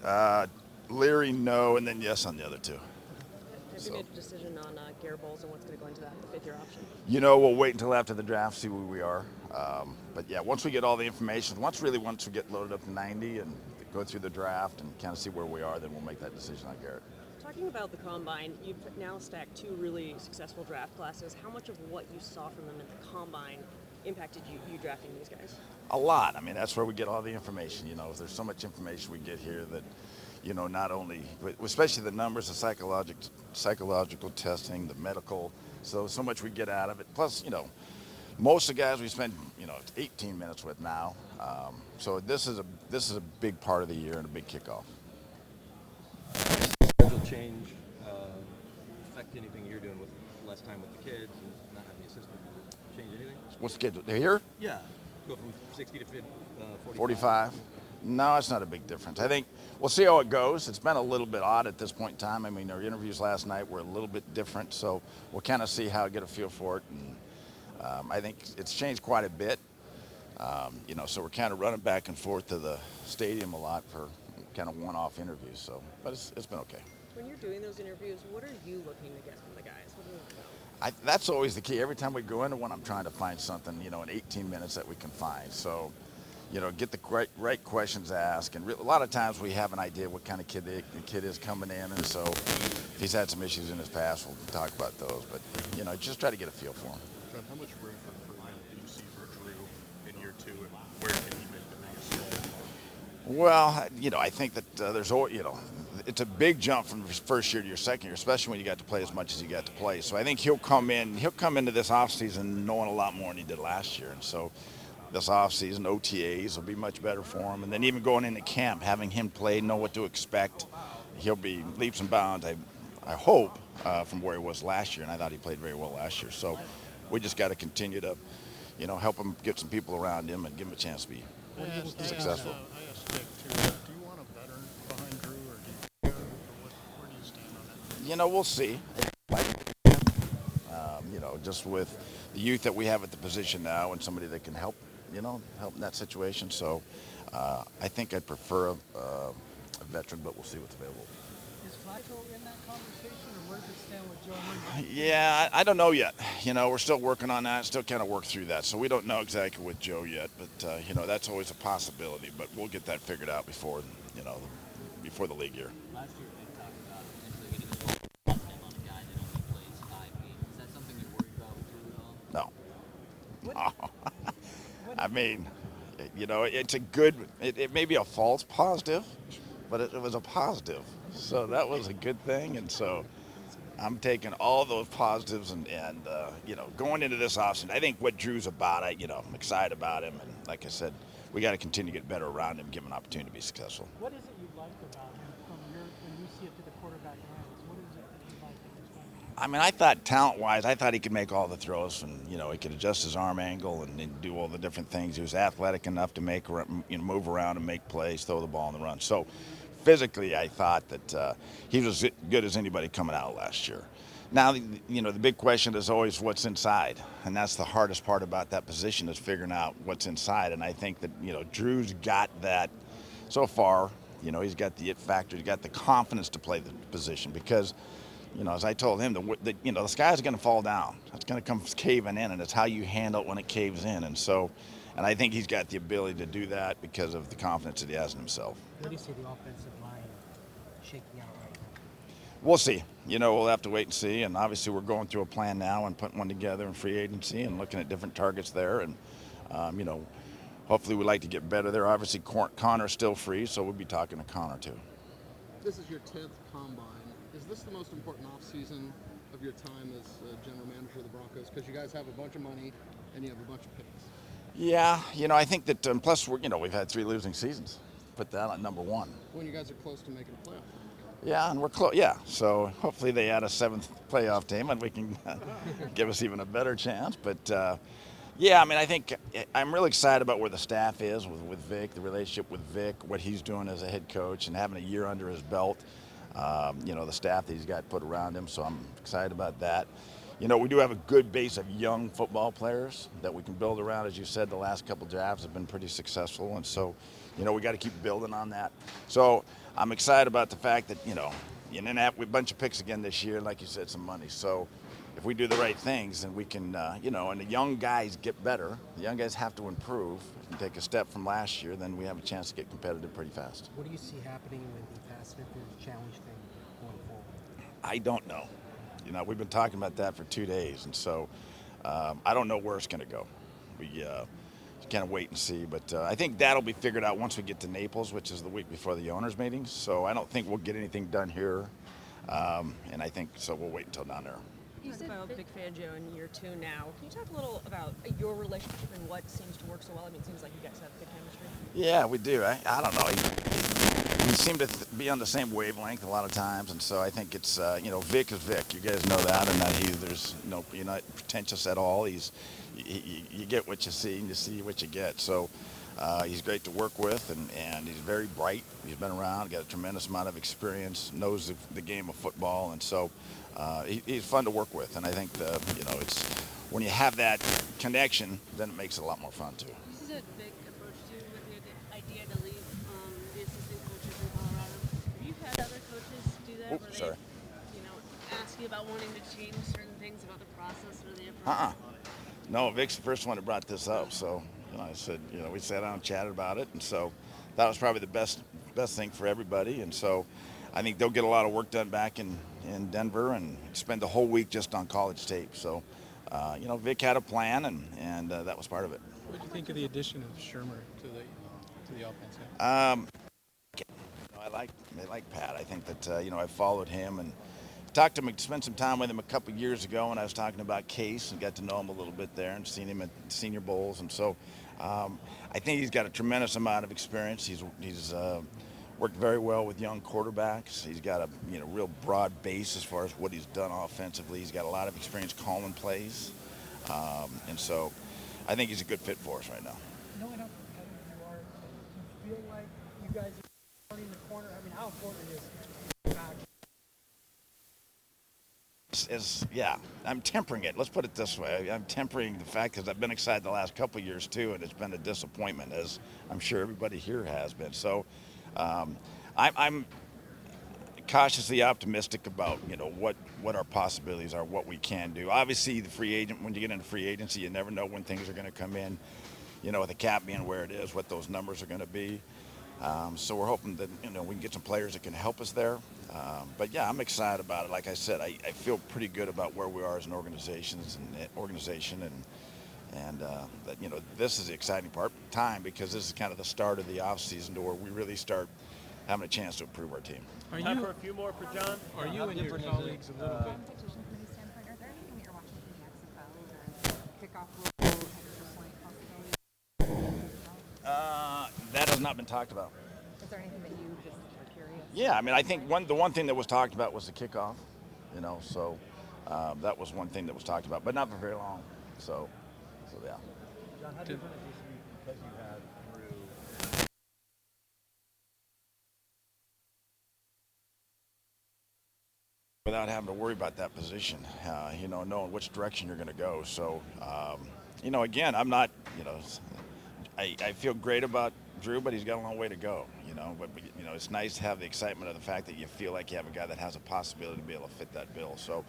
Uh, Leary, no, and then yes on the other two. Have you So, made a decision on Garrett Bowles and what's going to go into that fifth-year option? we'll wait until after the draft, see where we are. But yeah, once we get all the information, once we get loaded up to 90 and go through the draft and kind of see where we are, then we'll make that decision on Garrett. Talking about the combine, you've now stacked two really successful draft classes. How much of what you saw from them in the combine impacted you drafting these guys? A lot. I mean, that's where we get all the information. There's so much information we get here that, not only, but especially the numbers, the psychological testing, the medical. So much we get out of it. Plus, most of the guys we spend, 18 minutes with now. So this is a big part of the year and a big kickoff. Schedule change affect anything you're doing with less time with the kids and not having the assistant? Change anything? What's scheduled? They're here? Yeah. Go from 60 to 45. 45. No, it's not a big difference. I think we'll see how it goes. It's been a little bit odd at this point in time. I mean, our interviews last night were a little bit different, so we'll kind of see how, get a feel for it. And I think it's changed quite a bit. So we're kind of running back and forth to the stadium a lot for kind of one-off interviews. So, but it's been okay. When you're doing those interviews, what are you looking to get from the guys? What do you want to know? That's always the key. Every time we go into one, I'm trying to find something, in 18 minutes that we can find. So, get the right questions asked. And a lot of times we have an idea what kind of kid the kid is coming in. And so if he's had some issues in his past, we'll talk about those. But, just try to get a feel for him. John, how much room for development do you see for Drew in year two, and where can he make the biggest step? Well, I think that there's always, it's a big jump from first year to your second year, especially when you got to play as much as you got to play. So I think he'll come into this offseason knowing a lot more than he did last year. And so this offseason, OTAs will be much better for him. And then even going into camp, having him play, know what to expect, he'll be leaps and bounds, I hope, from where he was last year. And I thought he played very well last year. So we just got to continue to, help him get some people around him and give him a chance to be successful. I asked Vic too. Do you want a veteran behind Drew, or where do you stand on that? We'll see. Just with the youth that we have at the position now and somebody that can help in that situation. So I think I'd prefer a veteran, but we'll see what's available. Is Flacco in that conversation, or where does it stand with Joe? Yeah, I don't know yet. We're still working on that, still kind of work through that. So we don't know exactly with Joe yet, but that's always a possibility. But we'll get that figured out before the league year. Last year they talked about potentially getting a on a guy that only plays 5 games. Is that something you're worried about with Drew at all? No. I mean, it's a good. It may be a false positive, but it was a positive. So that was a good thing, and so I'm taking all those positives and going into this offseason. I think what Drew's about, I'm excited about him, and like I said, we got to continue to get better around him, give him an opportunity to be successful. What is it you like about him when you see it to the quarterback hands? What is it that you like in his game? I mean, I thought talent-wise, I thought he could make all the throws, and he could adjust his arm angle and do all the different things. He was athletic enough to move around and make plays, throw the ball on the run. So physically, I thought that he was as good as anybody coming out last year. Now, the big question is always what's inside, and that's the hardest part about that position is figuring out what's inside. And I think that Drew's got that so far. He's got the it factor, he's got the confidence to play the position because. As I told him, the sky's going to fall down. It's going to come caving in, and it's how you handle it when it caves in. And I think he's got the ability to do that because of the confidence that he has in himself. What do you see the offensive line shaking out right now? We'll see. We'll have to wait and see. And obviously, we're going through a plan now and putting one together in free agency and looking at different targets there. And hopefully, we'd like to get better there. Obviously, Connor's still free, so we'll be talking to Connor too. This is your 10th combine. Is this the most important offseason of your time as general manager of the Broncos? Because you guys have a bunch of money and you have a bunch of picks. Yeah, I think that plus we've had 3 losing seasons. Put that on number 1. When you guys are close to making a playoff. Yeah, and we're close. Yeah, so hopefully they add a 7th playoff team and we can give us even a better chance. But yeah, I mean, I think I'm really excited about where the staff is with Vic, the relationship with Vic, what he's doing as a head coach, and having a year under his belt. The staff that he's got put around him, so I'm excited about that. We do have a good base of young football players that we can build around. As you said, the last couple drafts have been pretty successful, and so, we got to keep building on that. So I'm excited about the fact that, you didn't have a bunch of picks again this year, like you said, some money. So if we do the right things, then we can, and the young guys get better. The young guys have to improve and take a step from last year, then we have a chance to get competitive pretty fast. What do you see happening with the pass interference challenge thing going forward? I don't know. We've been talking about that for 2 days, and so I don't know where it's going to go. We kind of wait and see, but I think that'll be figured out once we get to Naples, which is the week before the owners' meetings. So I don't think we'll get anything done here, and I think so. We'll wait until down there. You said about Vic Fangio in year 2 now. Can you talk a little about your relationship and what seems to work so well? I mean, it seems like you guys have good chemistry. Yeah, we do. I don't know. We seem to be on the same wavelength a lot of times, and so I think it's Vic is Vic. You guys know that, and that there's no, you're not pretentious at all. You get what you see, and you see what you get. So he's great to work with, and he's very bright. He's been around, got a tremendous amount of experience, knows the game of football, and so he's fun to work with. And I think it's when you have that connection, then it makes it a lot more fun too. This is a big approach to with the idea to leave the assistant coaches in Colorado. Have you had other coaches do that where Sorry. they, ask you about wanting to change certain things about the process or the approach? No, Vic's the first one that brought this up. So I said, we sat down and chatted about it, and so that was probably the best thing for everybody. And so I think they'll get a lot of work done back in Denver and spend the whole week just on college tape. So Vic had a plan, and that was part of it. What do you think of the addition of Shermer to the offense? I like Pat. I think that I followed him and talked to him, spent some time with him a couple of years ago when I was talking about Case and got to know him a little bit there and seen him at Senior Bowls. And so I think he's got a tremendous amount of experience. He's worked very well with young quarterbacks. He's got a real broad base as far as what he's done offensively. He's got a lot of experience calling plays, and so I think he's a good fit for us right now. Knowing how competitive you are, do you feel like you guys are turning the corner? I mean, how important is it back? I'm tempering it. Let's put it this way. I'm tempering the fact because I've been excited the last couple of years too, and it's been a disappointment, as I'm sure everybody here has been. So I'm cautiously optimistic about what our possibilities are, what we can do. Obviously, when you get into free agency, you never know when things are going to come in. With the cap being where it is, what those numbers are going to be. So we're hoping that we can get some players that can help us there. But yeah, I'm excited about it. Like I said, I feel pretty good about where we are as an organization, and that this is the exciting time because this is kind of the start of the off season to where we really start having a chance to improve our team. Are Time for a few more for John. Are you and your colleagues a little bit? Competition from the standpoint, are there anything that you're watching from the XFL or kickoff rules, extra point possibilities? That has not been talked about. Is there anything that you just are curious? Yeah, I mean, I think the one thing that was talked about was the kickoff, so that was one thing that was talked about, but not for very long. So yeah. John, how different is this week because you have through without having to worry about that position, knowing which direction you're going to go. So, again, I'm not, I feel great about Drew, but he's got a long way to go, But it's nice to have the excitement of the fact that you feel like you have a guy that has a possibility to be able to fit that bill. So,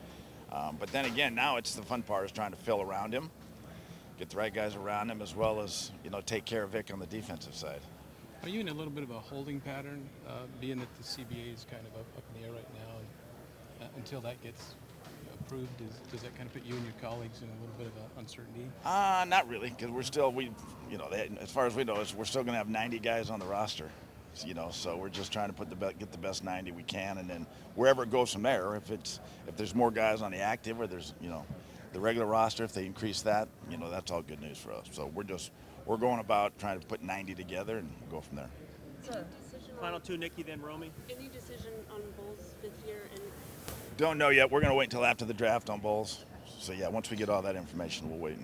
but then again, now it's the fun part is trying to fill around him, get the right guys around him, as well as, take care of Vic on the defensive side. Are you in a little bit of a holding pattern, being that the CBA is kind of up in the air right now, and, until that gets approved? Does that kind of put you and your colleagues in a little bit of uncertainty? Not really, because as far as we know, we're still going to have 90 guys on the roster. So we're just trying to get the best 90 we can, and then wherever it goes from there, if there's more guys on the active or there's the regular roster, if they increase that, that's all good news for us. So we're going about trying to put 90 together and go from there. final two, Nikki, then Romy. Any decision on Bulls this year? And Don't know yet. We're going to wait until after the draft on Bulls. So yeah, once we get all that information, we'll wait.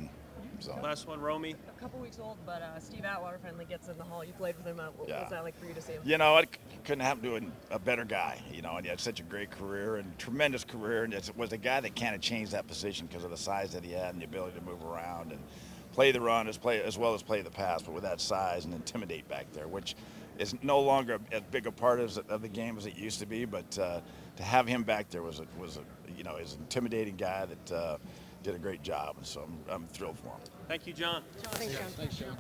Last one, Romy. A couple weeks old, but Steve Atwater finally gets in the hall. You played with him. What was that like for you to see him? It couldn't happen to a better guy. And he had such a great career and tremendous career, and it was a guy that kind of changed that position because of the size that he had and the ability to move around and play the run as well as play the pass, but with that size and intimidate back there, which is no longer as big a part of the game as it used to be. But to have him back there was is an intimidating guy that did a great job, and so I'm thrilled for him. Thank you, John. Thanks, John. Thanks, John.